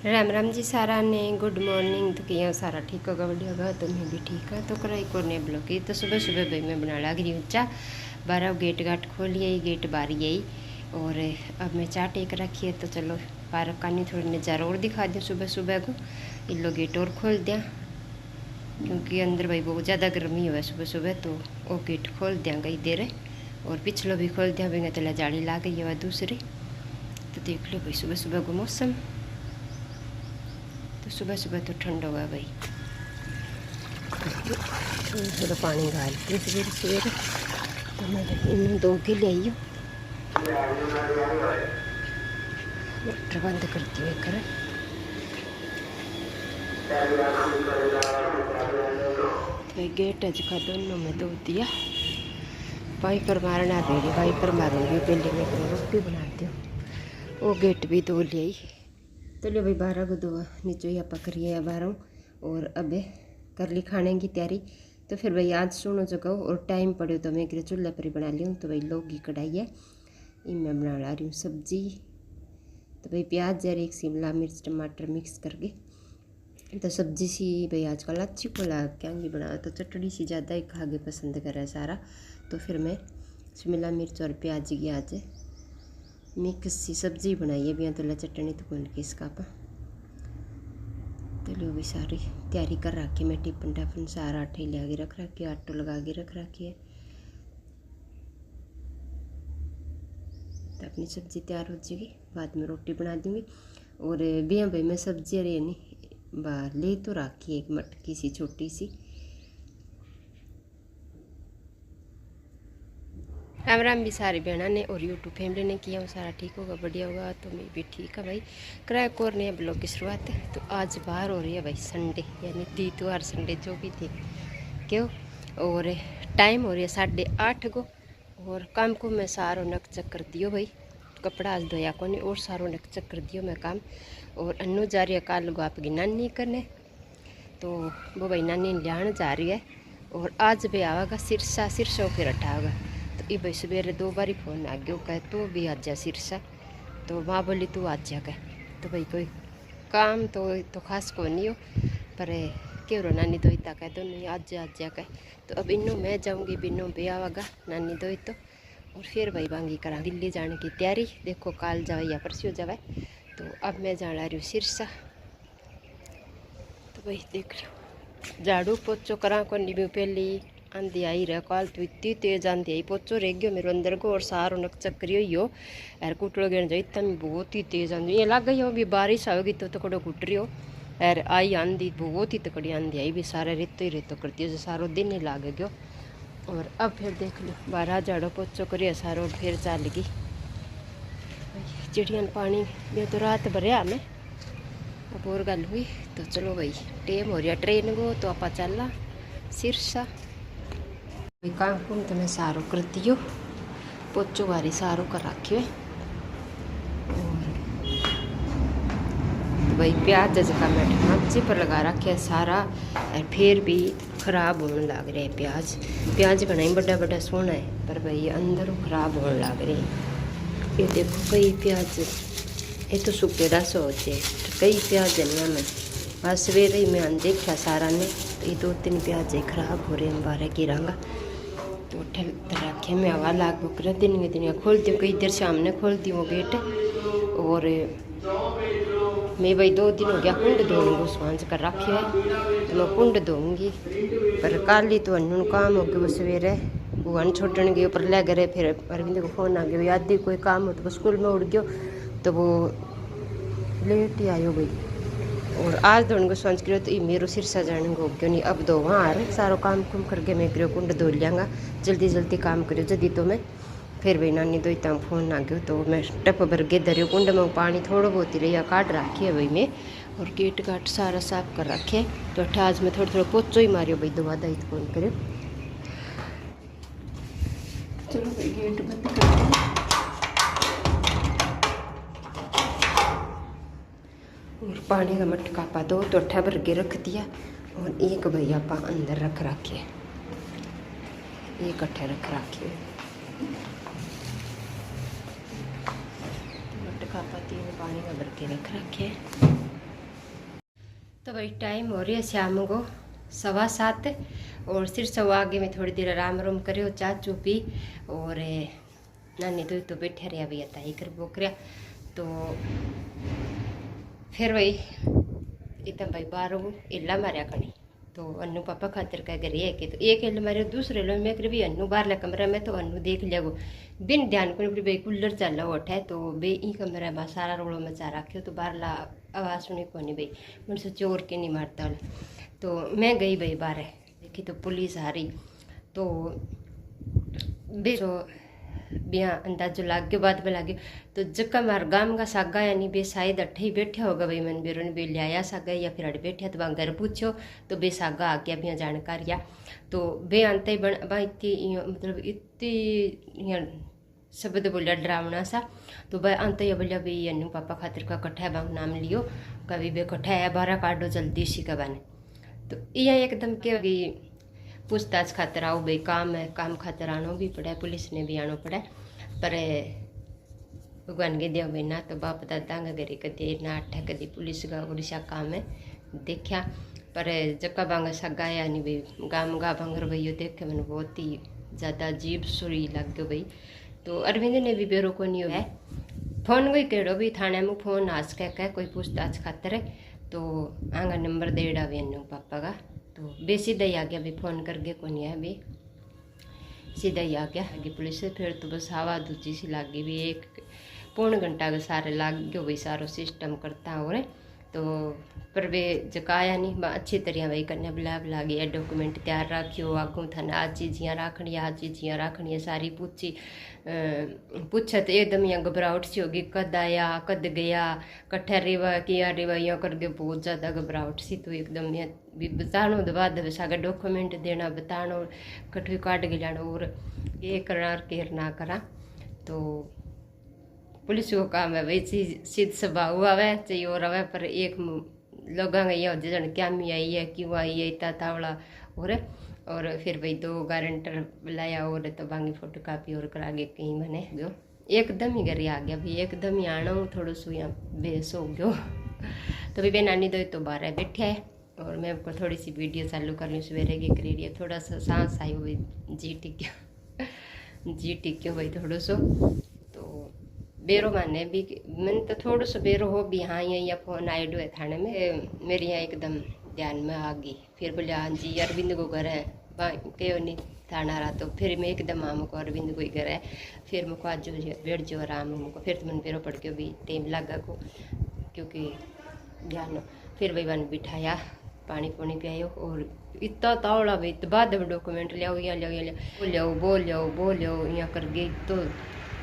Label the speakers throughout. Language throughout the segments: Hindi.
Speaker 1: राम राम जी सारा ने गुड मॉर्निंग। तो किया सारा ठीक होगा, बढ़िया होगा। तो मैं भी ठीक है। तो कराई को ने ब्लॉक की तो सुबह सुबह भाई मैं बना लग रही हूँ चाह। 12 गेट घाट खोलिए, गेट बारी आई और अब मैं चाय टेक रखी है। तो चलो पार्क का नहीं थोड़ी नज़ारा और दिखा दूँ सुबह सुबह को। इन लोग गेट और खोल दें क्योंकि अंदर भाई बहुत ज़्यादा गर्मी हुआ सुबह सुबह। तो वो गेट खोल दें कई देर और पिछलो भी खोल दें। भाई तला जाली ला गई है दूसरी। तो देख लो भाई सुबह सुबह को मौसम। तो सुबह सुबह तो ठंड होगा भाई। थोड़ा पानी डाल के सवेरे सवेरे तो मैं इन्हें दो के ले आई हूँ। मोटर बंद करती हुए कर तो गेट का दोनों में दो दिया। वाइपर मारना रेडी, वाइपर मारूंगी पहले मैं तो रोटी बनाती हूँ। वो गेट भी दो ले आई। तो लो भाई 12 को दो नीचे ही आप करिए 12 और अब कर ली खाने की तैयारी। तो फिर भाई आज सुनो जगह और टाइम पड़े तो मैं एक चूल्हे पर ही बना ली हूँ। तो भाई लोग की कढ़ाई है, मैं बना ला रही हूँ सब्जी। तो भाई प्याज और एक शिमला मिर्च टमाटर मिक्स करके तो सब्जी सी भाई आजकल अच्छी को ला क्या बना। तो चटनी सी ज़्यादा ही खागे पसंद करे सारा। तो फिर मैं शिमला मिर्च और प्याज की आज मिक्स सी सब्जी बनाई है। भी तो चटनी तो कौन की इसका आप तो लो भी सारी तैयारी कर रखी। मैं टिफिन टाफिन सारा आटे ले आगे रख रखी है, आटो लगा के रख रखी है। तो अपनी सब्ज़ी तैयार हो जाएगी, बाद में रोटी बना दूँगी। और बिया भाई मैं सब्जी अरे नहीं बाहर ले तो रखी है एक मटकी सी छोटी सी। राम राम भी सारी बहना ने और यूट्यूब फैमिली ने किया सारा ठीक होगा, बढ़िया होगा। तो मैं भी ठीक है भाई। किराया कोर ने ब्लॉग की शुरुआत है। तो आज बाहर हो रही है भाई संडे यानी तीतवार संडे जो भी थे क्यों। और टाइम हो रही है 8:30 को और काम को मैं सारो नक चक्कर दियो भाई। कपड़ा आज धोया को नहीं और सारो नक चक्कर दियो मैं काम। और अन्नू जा रही है काल लोग आपकी नानी करने। तो वो भाई नानी लियान जा रही है और आज भी आवागा सिरसा सिरसों फिर हटाओगा। तो ये भाई सवेरे 2 बारी फ़ोन आ गया कहे तो भी आ जा सिरसा। तो माँ बोली तू आ जा कह। तो भाई कोई काम तो खास को नहीं हो पर क्यों रो नानी दो कह दो नहीं आज जा कह। तो अब इन्हों मैं जाऊँगी बिन्नों भी आवागा नानी दो तो और फिर भाई बांगी करा दिल्ली जाने की तैयारी। देखो काल जावे या परसों जावे। तो अब मैं जाना रही हूँ सिरसा। तो भाई देख लो झाड़ू पोचो करा को नहीं पहली आंधी आई रहा काल तो इतनी तेज आंधी आई पोचो रह गयो मेरे अंदर को और सारो नक चक्री हो यार कुटड़ो गिर जाए इतना बहुत ही तेज आंधी ये लग गई हो भी बारिश आओगी तो तकड़ो कुट रही हो यार आई आंधी बहुत ही तकड़ी आंधी आई भी सारे रेतो ही रेतो करती है जो सारो दिन ही लाग गयो। और अब फिर देख लो 12 झाड़ो पोचो करिए सारो फिर चल गई चिड़िया पानी में तो रात भरिया मैं अब और गल हुई। तो चलो भाई टाइम हो रहा ट्रेन को तो आप चलना सिरसा। भाई काम कुम तो मैं सारो करती हूँ पोचो वारी सारो कर रखी है। और तो भाई प्याज का मैं ढांचे पर लगा रखे है सारा और फिर भी खराब होने लग रहे हैं प्याज घना ही बड़ा बड़ा सोना है पर भाई अंदर खराब होने लग रहे हैं। ये देखो कई प्याज ये तो सूखे रस होते कई प्याज नहीं मैं बस सवेरे ही मैं देखा सारा ने तो ये 2-3 प्याज खराब हो रहे हैं बारह गिरांगा। तो रखे मैं हवा लाग बुक रहे दिन खोलती हूँ कई देर शाम ने खोलती हूँ गेट। और मैं भाई 2 दिन हो गया कुंड धोने को सांझ कर रखी है तो मैं कुंड धोऊँगी। पर कल ही तो अन्नू काम हो गया वो सवेरे भगवान छोड़ने गए ऊपर ले गए। फिर अरविंद को फोन आ गया आदि कोई काम हो तो वो स्कूल में उड़ गयो तो वो लेट ही आयो भाई। और आज धोने को सोच करो तो ये मेरो सिरसा जाने को क्यों नहीं अब दो वहाँ आ रहे सारो काम कुम करके मैं करो कुंड धो लियांगा जल्दी काम करो जल्दी। तो मैं फिर भाई नानी दो इतना फोन आ गयो तो मैं टप भर के धरियो कुंड में पानी थोड़ा बहुत ही रही काट रखी है भाई मैं। और गेट काट सारा साफ कर रखे तो आज में थोड़ा पोचो ही मारियो भाई दवा दाई फोन करो। चलो भाई गेट बंद कर और पानी का मटका पा 2 तो भर के रख दिया और एक भाई आप अंदर रख रखे एक अट्ठा रख रखे मटका पा 3 पानी का भर के रख रखे। तो भाई टाइम हो रही है शाम को 7:15 और सिर्फ सवा आगे में थोड़ी देर आराम आराम करे चाह चू पी और नानी तो बैठे रहा भैया ताई कर बोकरिया तो फिर भाई एकदम भाई बाहर इला मारिया कणी तो अन्नू पापा खातिर कह कर है कि तो एक एल मारे दूसरे लो मैं कर भी अन्नू बाहर कमरा में तो अन्नू देख लिया वो बिन ध्यान को भाई कूलर चल उठा है तो बे ई कमरा में सारा रोलो मचा रखियो तो बाहर ला आवाज़ सुनी को नहीं भाई मुझे से चोर के नहीं मारता तो मैं गई भाई बाहर देखी तो पुलिस आ रही तो बे तो बिया अंदाजो लाग गयो बाद में लाग तो जक्का मार गांव का सागा यानी बे शायद अठे ही बैठा होगा भाई मन बेरो ने बे लिया सागा या फिर अड़े बैठा तो वहाँ घर पूछो तो बे सागा आ गया बिया जानकारिया तो बे अंत ही बन इतनी मतलब इतनी शब्द बोलिया डरावना सा तो भाई अंत ही बोलिया भाई अन्नू पापा खातिर का कट्ठा है बांग नाम लियो कभी बे कट्ठा है बारह काटो जल्दी सी का बने तो यह एकदम के पूछताछ खातर आओ भाई काम है काम खातर आना भी पड़ा है पुलिस ने भी आना पड़ा पर भगवान के दिया भाई ना तो बाप दादा घरे कदे ना अठा कदी पुलिस का उड़ीसा काम है देखा पर जक्का बांगा सगा यानी भाई गाम गा भंगर भाई देख के मैंने बहुत ही ज़्यादा अजीब सुरी लग गयो भाई तो अरविंद ने भी बेरो को नहीं है फोन कोई कहो भी थाने में फोन आज कह कोई पूछताछ खातर है तो आंगा नंबर देड़ा भी अन्नू पापा का तो बे सीधा ही आ गया भाई फोन करके को नहीं है भाई सीधा ही आ गया आगे पुलिस से फिर तो बस हवा दूजी सी लग गई भी 1 पौन घंटा का सारे लाग गयो भाई सारो सिस्टम करता हो रहे तो पर वे जकाया नहीं अच्छी तरह भाई करने बुला गया डॉक्यूमेंट तैयार रखियो आगू थाने आ चीज़ियाँ राखनी सारी पूछत एकदम यहाँ घबराहट सी होगी कद आया कद गया कट्ठा रेवा किया रेवा यहाँ करके बहुत ज़्यादा घबराहट सी तो एकदम यहाँ भी बतानो दबा दे सागा डॉक्यूमेंट देना बतानो कठू काट के जाना और ये करना केर ना करा तो पुलिस को काम है भाई सीध स्वभाव आवे चाहिए और आवे पर एक लोगों का यह जन क्या मी आई है क्यों आई है इतना तावड़ा और फिर भाई 2 गारंटर बुलाया और तो बांगी फोटो कापी और करा के कहीं मैंने गयो एकदम ही घर आ गया भाई एकदम ही आना हूँ थोड़ा सो यहाँ बेस हो गयो तो भाई नानी दो तो बाहर बैठे है और मैं आपको थोड़ी सी वीडियो चालू कर लूँ सवेरे की करी थोड़ा सा सांस आई भाई जी टिक्यो भाई थोड़ा सो तो बेरो माने भी मैंने तो थोड़ा सा बेरो हो भी हाँ या फोन आए है थाने में मेरी यहाँ एकदम ध्यान में आ गई फिर बोले हाँ जी अरविंद को घर है कहो नहीं थाना रहा तो फिर मैं एकदम आम को अरविंद को ही घर है फिर मुझको आज बैठ जो आराम मुझको फिर तो मैंने बेरो पड़ के भी टाइम लगा को क्योंकि ध्यान फिर भाई वन बिठाया पानी पुनी पियायो और इतना तावड़ा भाई तो बाद में डॉक्यूमेंट लियाओ यहाँ लियाओ बोलियो यहाँ कर गई तो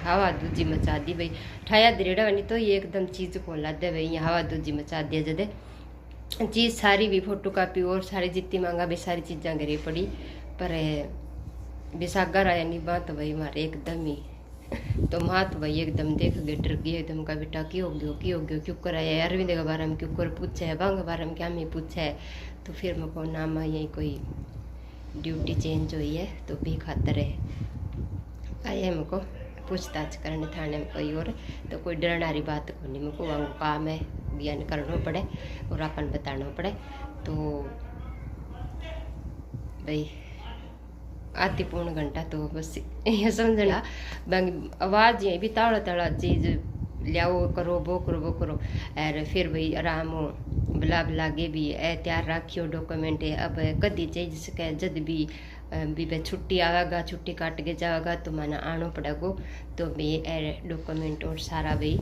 Speaker 1: हवा दूजी मचा दी भाई ठाया दरेड़ा वाली तो ये एकदम चीज़ को ला दे भाई हवा दूजी मचा दिया जदे चीज़ सारी भी फोटो कापी और सारी जितनी मांगा भी सारी चीज़ें घरे पड़ी पर बेसागा रहा नहीं बात भाई मारे एकदम ही तो माँ तो भाई एकदम देख गए डर गई एकदम का बेटा क्यों हो गयो क्यों कराया अरविंद के बारे में क्यों कर पूछा है बांग के बारे में क्या मैं पूछा है तो फिर मेरे को नाम यही कोई ड्यूटी चेंज हुई है तो भी खातर है आए मेरे पूछताछ करने थाने में कोई और तो कोई डरने वाली बात को नहीं मुझको वहाँ काम है ज्ञान करना पड़े और अपन बताना पड़े तो भाई आधी पौन घंटा तो बस ये समझना बाकी आवाज़ यही भी ताड़ा चीज़ लियाओ करो वो करो और फिर भाई आराम हो बुला के भी तैयार रखियो डॉक्यूमेंट अब कदी चीज सके जद भी भाई छुट्टी आवेगा छुट्टी काट के जाएगा तो मैंने आना पड़ेगा तो भाई डॉक्यूमेंट और सारा भाई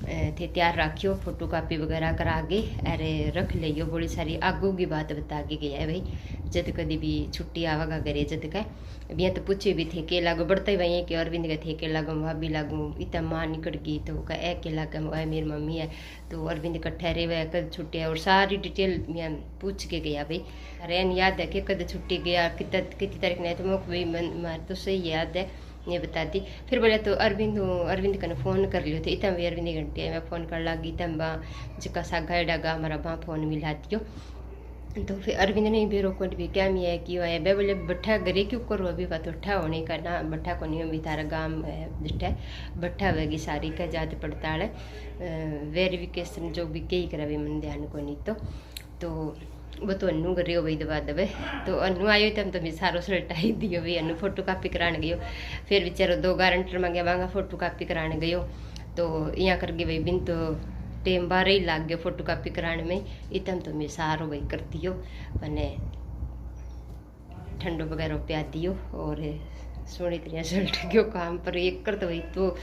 Speaker 1: थे तैयार रखियो फोटो कापी वगैरह करा के अरे रख लियो बड़ी सारी आगू की बात बता के गया है भाई जब कभी भी छुट्टी आवेगा घरे जब का अभी तो पूछे भी थे के लागो बढ़ते ही वही कि अरविंद के थे के लागो भाभी लागू इतना माँ निकट गई तो का ए के लागा वह मेरी मम्मी है तो अरविंद का ठहरे हुए कद छुट्टी है और सारी डिटेल मैं पूछ के गया भाई अरे याद है कि कद छुट्टी गया कितनी तारीख नहीं तो मुझे भाई मार तो सही याद है ये बता दी फिर बोले तो अरविंद का फ़ोन कर लियो थे इतना भी अरविंद घंटे मैं फ़ोन कर लगी तब जिका सागा डागा हमारा वहाँ फ़ोन मिला दियो तो फिर अरविंद ने भी रोक भी क्या मैं है क्यों है बोले बट्ठा घरे क्यों करो अभी बात बट्ठा होने का ना बट्ठा को नहीं अभी तारा गाँव है बट्ठा वेगी सारी का जात पड़ताल वेरिफिकेशन जो भी कई करा भी मन ध्यान को नहीं तो तो वो तो अन्नू कर रही हो भाई दबा दबे। तो अन्नू आयो तम तो मैं सारो सलटाई दियो भाई, अन्नू फोटो कापी कराने गयो। फिर बेचारो 2 गारंटर मांगे मांगा फोटो कापी कराने गयो। तो यहाँ करके भाई बिन तो टेम 12 ही लाग गयो फोटो कापी कराने में। इतम तो मैं सारो भाई कर दियो मैंने ठंडो वगैरह प्या दियो और सोनी तरह सल्ट गयो काम पर। एक कर तो भाई तो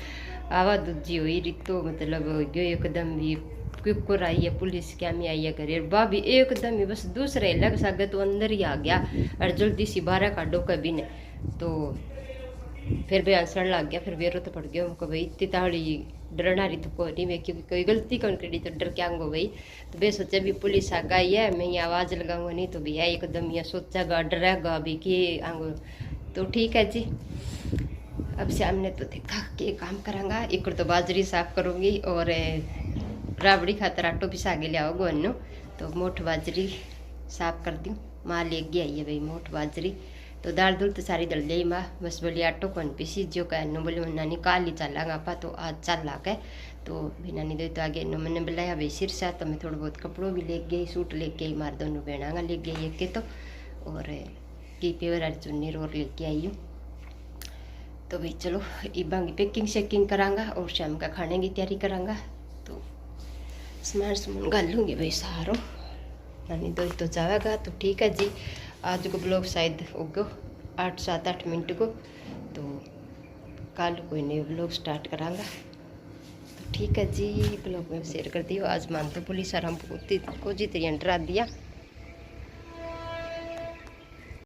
Speaker 1: आवा दूजी हुई रितो मतलब गयो एकदम भी क्यों आई है पुलिस क्या में आई है करे भाभी एकदम ही बस दूसरे लग सके तो अंदर ही आ गया और जल्दी सी बाहर काटो कभी ने। तो फिर भी आंसर लग गया, फिर बेरो तो पड़ गया हमको भाई इतनी ताड़ी डरना रही तो कोई नहीं मैं क्योंकि कोई गलती कौन करी तो डर क्या आऊँगा भाई। तो बे सोचा भी पुलिस आ गई है मैं यहाँ आवाज़ लगाऊंगा नहीं तो भैया एकदम यहाँ सोचा डरेगा भी कि आऊँगा। तो ठीक है जी, अब शाम ने तो देखा कि काम करांगा। एक तो बाजरी साफ करूँगी और राबड़ी खातर आटो पिसा के लियाओ गोन्नो। तो मोट बाजरी साफ कर दूँ, माँ ले गई आई है भाई मोट बाजरी। तो दाल दूल तो सारी दल ली माँ, बस बोली आटो कौन पीसी जो कह नो बोले नानी काल ही चलांगा आपा तो आज चल ला के। तो भी नानी दे तो आगे नो मैंने बुलाया भाई सिरसा। तो मैं थोड़ा बहुत कपड़ों भी ले गई, सूट ले गई, मार दोनों बहना ले गई एक के तो और की पेवर चुन्नी रोर लेके आई हूँ। तो भाई चलो इबांगी पैकिंग शैकिंग करांगा और शाम का खाने की तैयारी करांगा। तो सामान गाल लूँगी भाई सारो, नानी दो तो जाएगा। तो ठीक है जी, आज को ब्लॉग शायद होगा 8-7-8 मिनट को। तो कल कोई नई ब्लॉग स्टार्ट करांगा। तो ठीक है जी, ब्लॉग में शेयर कर दियो। आज मान तो पुलिस आराम को जी तरह डरा दिया।